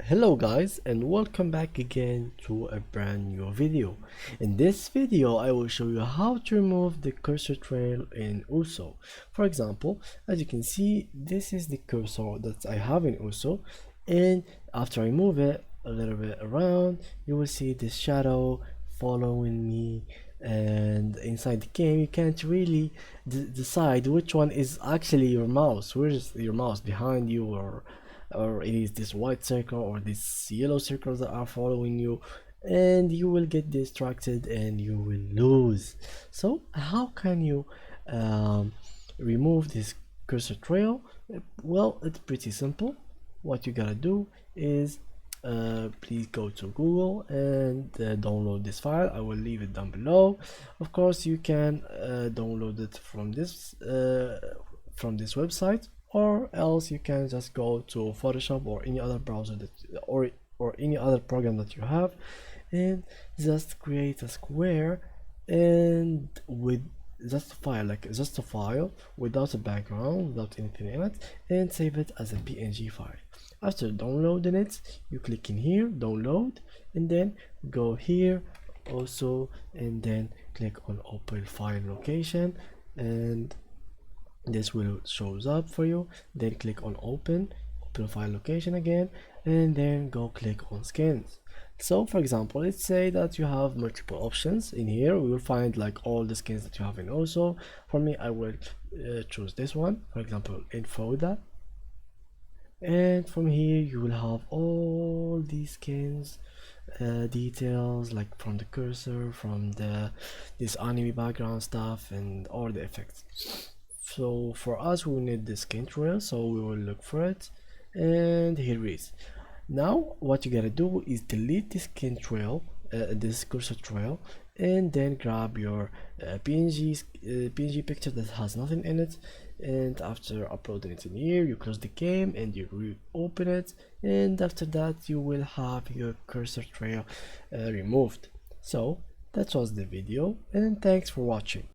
Hello guys, and welcome back again to a brand new video. In this video I will show you how to remove the cursor trail in Uso. For example, as you can see, this is the cursor that I have in Uso, and after I move it a little bit around, you will see this shadow following me, and inside the game you can't really decide which one is actually your mouse. Where's your mouse, behind you, or it is this white circle or this yellow circles that are following you, and you will get distracted and you will lose. So how can you um, remove this cursor trail? Well, it's pretty simple. What you gotta do is please go to Google and download this file. I will leave it down below. Of course you can download it from this website, or else you can just go to Photoshop or any other browser that or any other program that you have, and just create a square and with just a file without a background, without anything in it, and save it as a PNG file. After downloading it, you click in here, download, and then go here also, and then click on open file location, and this will shows up for you. Then click on open file location again, and then go click on skins. So for example, let's say that you have multiple options in here. We will find like all the skins that you have in also. For me, I will choose this one, for example, info that, and from here you will have all these skins details, like from the cursor, from this anime background stuff, and all the effects. So for us, we need the skin trail, so we will look for it, and here it is. Now what you gotta do is delete this skin trail, this cursor trail, and then grab your PNG picture that has nothing in it, and after uploading it in here, you close the game and you reopen it, and after that you will have your cursor trail removed. So that was the video, and thanks for watching.